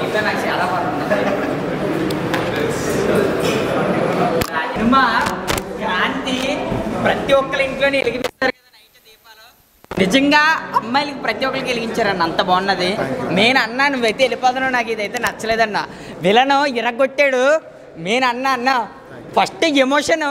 ఇంకా నాకు చాలా బాగుంది సినిమా. క్రాంతి ప్రతి ఒక్కరి ఇంట్లోనే వెలిగిస్తారు కదా నైట్ దీపాలు. నిజంగా అమ్మాయిలకి ప్రతి ఒక్కరికి వెలిగించారన్న, అంత బాగున్నది. మెయిన్ అన్న నువ్వైతే వెళ్ళిపోతున్నావు, నాకు ఇదైతే నచ్చలేదన్న. విలను ఇరగొట్టాడు. మెయిన్ అన్న ఫస్ట్ ఎమోషన్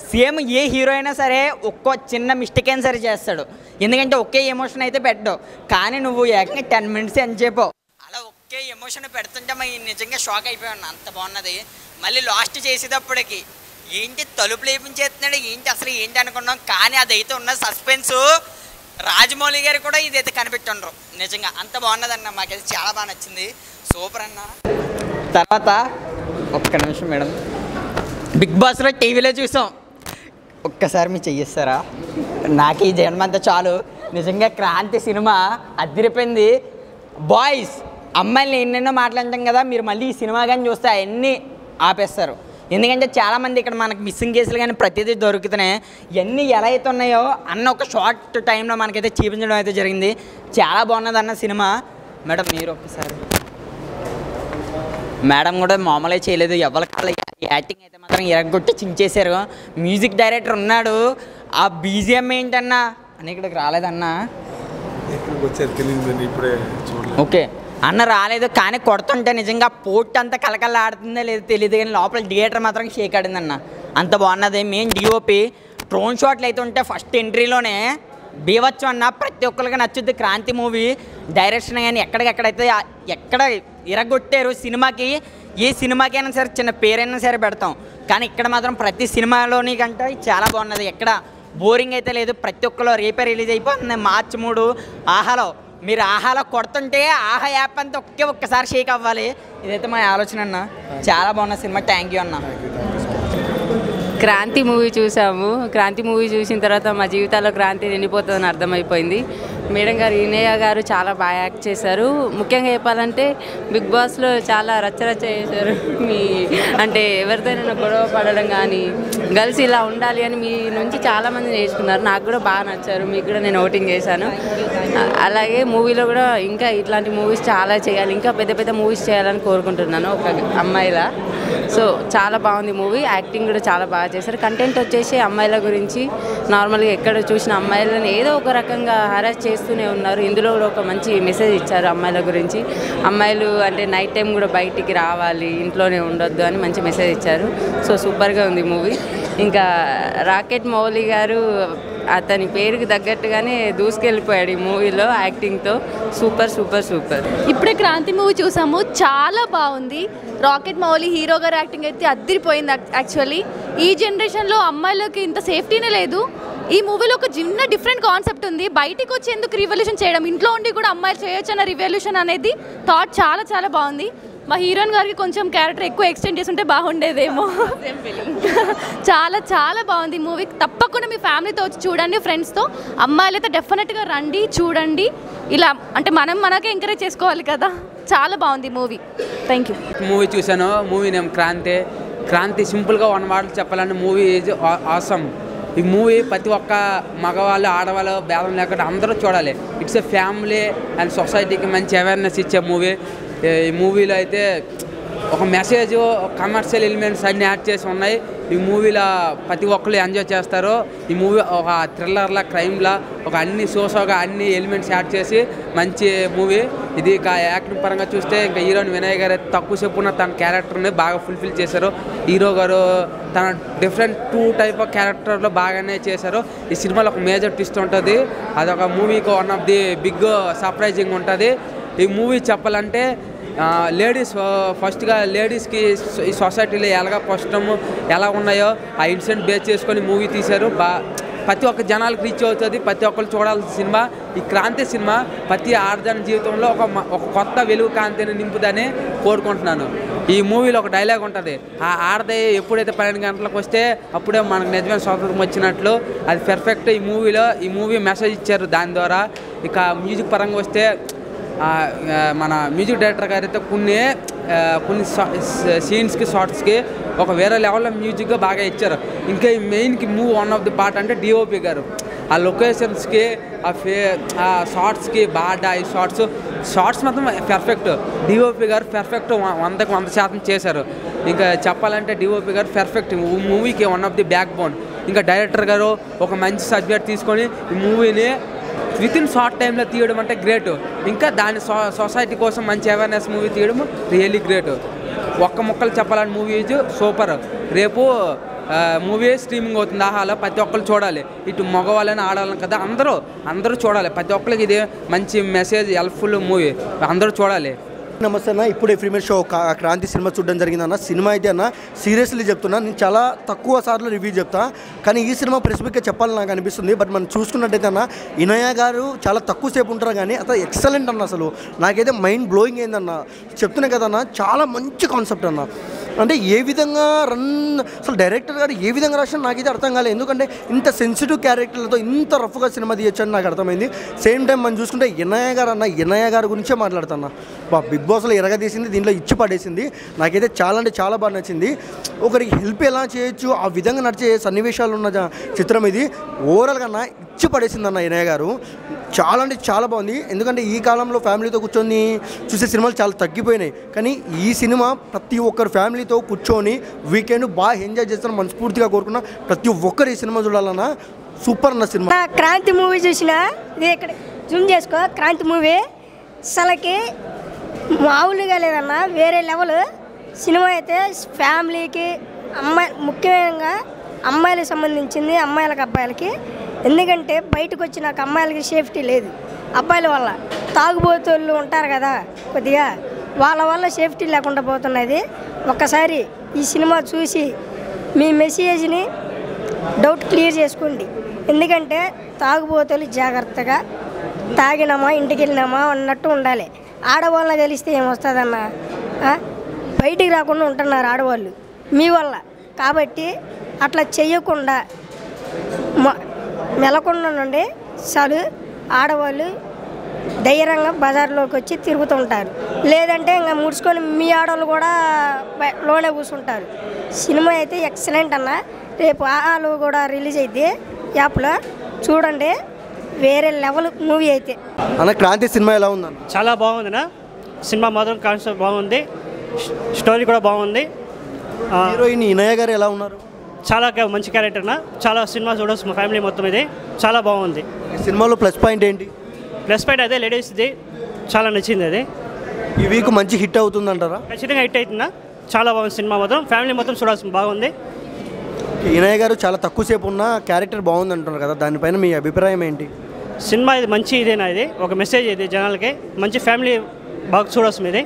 సేమ్ ఏ హీరో అయినా సరే ఒక్కో చిన్న మిస్టేక్ అయినా సరే చేస్తాడు, ఎందుకంటే ఒకే ఎమోషన్ అయితే పెట్టవు. కానీ నువ్వు ఏకంగా 10 minutes అని చెప్పావు, అలా ఒకే ఎమోషన్ పెడుతుంటే నిజంగా షాక్ అయిపోయాను, అంత బాగున్నది. మళ్ళీ లాస్ట్ చేసేటప్పటికి ఏంటి తలుపులు వేయించేస్తున్నాడు, ఏంటి అసలు ఏంటి అనుకున్నాం. కానీ అదైతే ఉన్న సస్పెన్స్ రాజమౌళి గారు కూడా ఇదైతే కనిపెట్టుండ్రు. నిజంగా అంత బాగున్నదన్న, మాకైతే చాలా బాగా నచ్చింది. సూపర్ అన్న. తర్వాత ఒక్క నిమిషం మేడం, బిగ్ బాస్లో టీవీలో చూసాం, ఒక్కసారి మీరు చెయ్యిస్తారా? నాకు ఈ జన్మంతా చాలు. నిజంగా క్రాంతి సినిమా అదిరిపోయింది. బాయ్స్ అమ్మాయిలు ఎన్నెన్నో మాట్లాడటం కదా, మీరు మళ్ళీ ఈ సినిమా కానీ చూస్తే అవన్నీ ఆపేస్తారు. ఎందుకంటే చాలామంది ఇక్కడ మనకు మిస్సింగ్ కేసులు కానీ ప్రతిదీ దొరుకుతున్నాయి. ఇవన్నీ ఎలా అయితే ఉన్నాయో అన్న ఒక షార్ట్ టైంలో మనకైతే చూపించడం అయితే జరిగింది. చాలా బాగున్నది అన్న సినిమా. మేడం మీరు ఒక్కసారి, మేడం కూడా మామూలుగా చేయలేదు, ఎవరి కాళ్ళ యాక్టింగ్ అయితే మాత్రం ఎరగొట్టి చించేశారు. మ్యూజిక్ డైరెక్టర్ ఉన్నాడు, ఆ బీజిఎం ఏంటన్నా అని ఇక్కడికి రాలేదన్నా. ఓకే అన్న రాలేదు, కానీ కొడుతుంటే నిజంగా పోట్ అంతా కలకల్లా ఆడుతుందో లేదో తెలియదు, కానీ లోపల థియేటర్ మాత్రం షేక్ ఆడిందన్న, అంత బాగున్నది. మెయిన్ డిఓపి డ్రోన్ షాట్లు అయితే ఉంటే ఫస్ట్ ఎంట్రీలోనే బీవచ్చు అన్న, ప్రతి ఒక్కరికి నచ్చుద్ది క్రాంతి మూవీ. డైరెక్షన్ కానీ ఎక్కడికెక్కడైతే ఎక్కడ ఇరగొట్టారు సినిమాకి. ఏ సినిమాకైనా సరే చిన్న పేరైనా సరే పెడతాం, కానీ ఇక్కడ మాత్రం ప్రతి సినిమాలోని కంటే చాలా బాగున్నది. ఎక్కడ బోరింగ్ అయితే లేదు. ప్రతి ఒక్కరు రేపే రిలీజ్ అయిపోతుంది March 3 ఆహాలో. మీరు ఆహాలో కొడుతుంటే ఆహా యాప్ అంతా ఒక్కసారి షేక్ అవ్వాలి. ఇదైతే మా ఆలోచన అన్న. చాలా బాగున్న సినిమా. థ్యాంక్ యూ అన్న. క్రాంతి మూవీ చూసాము. క్రాంతి మూవీ చూసిన తర్వాత మా జీవితాల్లో క్రాంతి నిండిపోతుందని అర్థమైపోయింది. మేడం గారు, ఈనయ్య గారు చాలా బాగా యాక్ట్ చేశారు. ముఖ్యంగా చెప్పాలంటే బిగ్ బాస్లో చాలా రచ్చరచ్చ చేశారు. అంటే ఎవరితోనైనా గొడవ పడడం కానీ, గర్ల్స్ ఇలా ఉండాలి అని మీ నుంచి చాలామంది నేర్చుకున్నారు. నాకు కూడా బాగా నచ్చారు. మీకు కూడా నేను ఓటింగ్ చేశాను. అలాగే మూవీలో కూడా ఇంకా ఇట్లాంటి మూవీస్ చాలా చేయాలి, ఇంకా పెద్ద పెద్ద మూవీస్ చేయాలని కోరుకుంటున్నాను ఒక అమ్మాయిలా. సో చాలా బాగుంది మూవీ. యాక్టింగ్ కూడా చాలా బాగా చేశారు. కంటెంట్ వచ్చేసి అమ్మాయిల గురించి, నార్మల్గా ఎక్కడ చూసిన అమ్మాయిలను ఏదో ఒక రకంగా హరాస్ చేస్తూనే ఉన్నారు. ఇందులో కూడా ఒక మంచి మెసేజ్ ఇచ్చారు అమ్మాయిల గురించి. అమ్మాయిలు అంటే నైట్ టైం కూడా బయటికి రావాలి, ఇంట్లోనే ఉండొద్దు అని మంచి మెసేజ్ ఇచ్చారు. సో సూపర్గా ఉంది మూవీ. ఇంకా రాకెట్ మౌలి గారు అతని పేరుకి తగ్గట్టుగానే దూసుకెళ్ళిపోయాడు ఈ మూవీలో యాక్టింగ్తో. Super super super. ఇప్పుడే క్రాంతి మూవీ చూసాము, చాలా బాగుంది. రాకెట్ మౌలి హీరో గారు యాక్టింగ్ అయితే అదిరిపోయింది. యాక్చువల్లీ ఈ జనరేషన్లో అమ్మాయిలకి ఇంత సేఫ్టీనే లేదు. ఈ మూవీలో ఒక చిన్న డిఫరెంట్ కాన్సెప్ట్ ఉంది. బయటికి వచ్చి ఎందుకు రివల్యూషన్ చేయడం, ఇంట్లో ఉండి కూడా అమ్మాయిలు చేయొచ్చు అన్న రివల్యూషన్ అనేది థాట్ చాలా చాలా బాగుంది. మా హీరోయిన్ గారికి కొంచెం క్యారెక్టర్ ఎక్కువ ఎక్స్టెండ్ చేస్తుంటే బాగుండేదేమో. చాలా చాలా బాగుంది మూవీ. తప్పకుండా మీ ఫ్యామిలీతో వచ్చి చూడండి, ఫ్రెండ్స్తో. అమ్మాయిలు అయితే డెఫినెట్గా రండి, చూడండి. ఇలా అంటే మనకే ఎంకరేజ్ చేసుకోవాలి కదా. చాలా బాగుంది మూవీ. Thank you. మూవీ చూశాను. Movie name Kranti. సింపుల్గా 1 word చెప్పాలంటే మూవీ ఈజ్ ఆసమ్. ఈ మూవీ ప్రతి ఒక్క మగవాళ్ళు ఆడవాళ్ళు భేదం లేకుండా అందరూ చూడాలి. ఇట్స్ ఎ ఫ్యామిలీ అండ్ సొసైటీకి మంచి అవేర్నెస్ ఇచ్చే మూవీ. ఈ మూవీలో అయితే ఒక మెసేజ్, కమర్షియల్ ఎలిమెంట్స్ అన్నీ యాడ్ చేసి ఉన్నాయి. ఈ మూవీలో ప్రతి ఒక్కరు ఎంజాయ్ చేస్తారు. ఈ మూవీ ఒక థ్రిల్లర్లా, క్రైమ్లా, ఒక అన్ని సోషల్గా అన్ని ఎలిమెంట్స్ యాడ్ చేసి మంచి మూవీ ఇది. యాక్టింగ్ పరంగా చూస్తే ఇంకా హీరోయిన్ వినయ్ గారు తక్కువ చెప్పున్న తన క్యారెక్టర్ని బాగా ఫుల్ఫిల్ చేశారు. హీరో గారు తన డిఫరెంట్ 2 type ఆఫ్ క్యారెక్టర్లో బాగానే చేశారు. ఈ సినిమాలో ఒక మేజర్ ట్విస్ట్ ఉంటుంది. అదొక మూవీకి one of the big surprising ఉంటుంది. ఈ మూవీ చెప్పాలంటే లేడీస్ ఫస్ట్గా లేడీస్కి ఈ సొసైటీలో ఎలాగ కష్టము ఎలా ఉన్నాయో ఆ ఇన్సిడెంట్ బేస్ చేసుకొని మూవీ తీశారు. ప్రతి ఒక్క జనాలకు రీచ్ అవుతుంది. ప్రతి ఒక్కరు చూడాల్సిన సినిమా ఈ క్రాంతి సినిమా. ప్రతి ఆడదాని జీవితంలో ఒక కొత్త వెలుగు కాంతిని నింపుదని కోరుకుంటున్నాను. ఈ మూవీలో ఒక డైలాగ్ ఉంటుంది, ఆ ఆడది ఎప్పుడైతే 12 గంటలకు వస్తే అప్పుడే మనకు నిజమైన స్వాతంత్రం వచ్చినట్లు. అది పర్ఫెక్ట్ ఈ మూవీలో. ఈ మూవీ మెసేజ్ ఇచ్చారు దాని ద్వారా. ఇక మ్యూజిక్ పరంగా వస్తే మన మ్యూజిక్ డైరెక్టర్ గారు అయితే కొన్ని సీన్స్కి, షార్ట్స్కి ఒక వేరే లెవెల్లో మ్యూజిక్గా బాగా ఇచ్చారు. ఇంకా ఈ మెయిన్కి వన్ ఆఫ్ ది పార్ట్ అంటే డిఓపి గారు. ఆ లొకేషన్స్కి, ఆ షార్ట్స్కి బాగా ఈ షార్ట్స్ షార్ట్స్ మాత్రం పర్ఫెక్ట్. డిఓపి గారు పర్ఫెక్ట్ 100% చేశారు. ఇంకా చెప్పాలంటే డిఓపి గారు పర్ఫెక్ట్, మూవీకి one of the back bone. ఇంకా డైరెక్టర్ గారు ఒక మంచి సబ్జెక్ట్ తీసుకొని ఈ మూవీని వితిన్ షార్ట్ టైంలో తీయడం అంటే గ్రేట్. ఇంకా దాని సొసైటీ కోసం మంచి అవేర్నెస్ మూవీ తీయడం రియల్లీ గ్రేట్. ఒక్క ముక్కలు చెప్పాలని మూవీ సూపర్. రేపు మూవీ స్ట్రీమింగ్ అవుతుంది ఆహాలో, ప్రతి ఒక్కరు చూడాలి. ఇటు మగవాళ్ళని ఆడాలని కదా, అందరూ చూడాలి. ప్రతి ఒక్కరికి ఇది మంచి మెసేజ్, హెల్ప్ఫుల్ మూవీ, అందరూ చూడాలి. నమస్తే అన్న. ఇప్పుడే ప్రీమియర్ షో క్రాంతి సినిమా చూడడం జరిగిందన్న. సినిమా అయితే అన్న సీరియస్లీ చెప్తున్నా, నేను చాలా తక్కువ సార్లు రివ్యూ చెప్తా, కానీ ఈ సినిమా స్పెసిఫిక్గా చెప్పాలని నాకు అనిపిస్తుంది. బట్ మనం చూసుకున్నట్టయితే అన్న, ఇనయ గారు చాలా తక్కువ సేపు ఉంటారు కానీ అసలు ఎక్సలెంట్ అన్న. అసలు నాకైతే మైండ్ బ్లోయింగ్ అయిందన్న. చెప్తున్నా కదన్న, చాలా మంచి కాన్సెప్ట్ అన్న. అంటే ఏ విధంగా అసలు డైరెక్టర్ గారు ఏ విధంగా రాసిన నాకైతే అర్థం కాలేదు. ఎందుకంటే ఇంత సెన్సిటివ్ క్యారెక్టర్లతో ఇంత రఫ్గా సినిమా తీయొచ్చని నాకు అర్థమైంది. సేమ్ టైం మనం చూసుకుంటే ఇనయ గారు గురించే మాట్లాడుతున్నా. బిగ్ బాస్లో ఎరగదీసింది, దీంట్లో ఇచ్చి పడేసింది. నాకైతే చాలా అంటే చాలా బాగా నచ్చింది. ఒకరికి హెల్ప్ ఎలా చేయొచ్చు ఆ విధంగా నడిచే సన్నివేశాలు ఉన్న చిత్రం ఇది. ఓవరాల్గా ఇచ్చి పడేసింది అన్న ఇనయ గారు. చాలా అంటే చాలా బాగుంది. ఎందుకంటే ఈ కాలంలో ఫ్యామిలీతో కూర్చొని చూసే సినిమాలు చాలా తగ్గిపోయినాయి, కానీ ఈ సినిమా ప్రతి ఒక్కరు ఫ్యామిలీతో కూర్చొని వీకెండ్ బాగా ఎంజాయ్ చేస్తాను మనస్ఫూర్తిగా కోరుకున్నా. ప్రతి ఒక్కరు ఈ సినిమా చూడాలన్నా. సూపర్ అన్న సినిమా. క్రాంతి మూవీ చూసిన ఇక్కడ జూమ్ చేసుకో. క్రాంతి మూవీ అసలుకి మామూలుగా లేదన్నా, వేరే లెవెల్ సినిమా. అయితే ఫ్యామిలీకి ముఖ్యంగా అమ్మాయిలకు సంబంధించింది, అమ్మాయిలకి అబ్బాయిలకి. ఎందుకంటే బయటకు వచ్చిన అమ్మాయిలకి సేఫ్టీ లేదు. అబ్బాయిల వల్ల తాగుబోతులు ఉంటారు కదా, కొద్దిగా వాళ్ళ వల్ల సేఫ్టీ లేకుండా పోతున్నది. ఒక్కసారి ఈ సినిమా చూసి మీ మెసేజ్ని డౌట్ క్లియర్ చేసుకోండి. ఎందుకంటే తాగుబోతులు జాగ్రత్తగా తాగినామా ఇంటికి వెళ్ళినామా అన్నట్టు ఉండాలి. ఆడవాళ్ళని కలిస్తే ఏమొస్తుందన్న, బయటికి రాకుండా ఉంటున్నారు ఆడవాళ్ళు మీ వల్ల. కాబట్టి అట్లా చెయ్యకుండా మెలకుండా నుండి చాలు. ఆడవాళ్ళు ధైర్యంగా బజార్లోకి వచ్చి తిరుగుతుంటారు, లేదంటే ఇంకా ముడుచుకొని మీ ఆడవాళ్ళు కూడా లోనే కూర్చుంటారు. సినిమా అయితే ఎక్సలెంట్ అన్న. రేపు ఆలు కూడా రిలీజ్ అయితే యాప్లో చూడండి, వేరే లెవెల్ మూవీ అయితే. అన్న క్రాంతి సినిమా ఎలా ఉందన్న? చాలా బాగుందినా సినిమా, మాత్రం కాన్సెప్ట్ బాగుంది, స్టోరీ కూడా బాగుంది. హీరోయిన్ ఇనయ గారు ఎలా ఉన్నారు? చాలా మంచి క్యారెక్టర్నా, చాలా సినిమా చూడవచ్చు మా ఫ్యామిలీ మొత్తం. ఇది చాలా బాగుంది. ఈ సినిమాలో ప్లస్ పాయింట్ ఏంటి? ప్లస్ పాయింట్ అదే లేడీస్ది చాలా నచ్చింది. అది ఈ వీక్ మంచి హిట్ అవుతుందంటారా? ఖచ్చితంగా హిట్ అవుతుందా. చాలా బాగుంది సినిమా, మొత్తం ఫ్యామిలీ మొత్తం చూడాల్సింది, బాగుంది. ఇనయ గారు చాలా తక్కువ సేపు ఉన్న క్యారెక్టర్ బాగుంది అంటున్నారు కదా, దానిపైన మీ అభిప్రాయం ఏంటి? సినిమా ఇది మంచి ఇదేనా, ఇది ఒక మెసేజ్ ఇది జనాలకి, మంచి ఫ్యామిలీ బాగా చూడాల్సింది ఇది.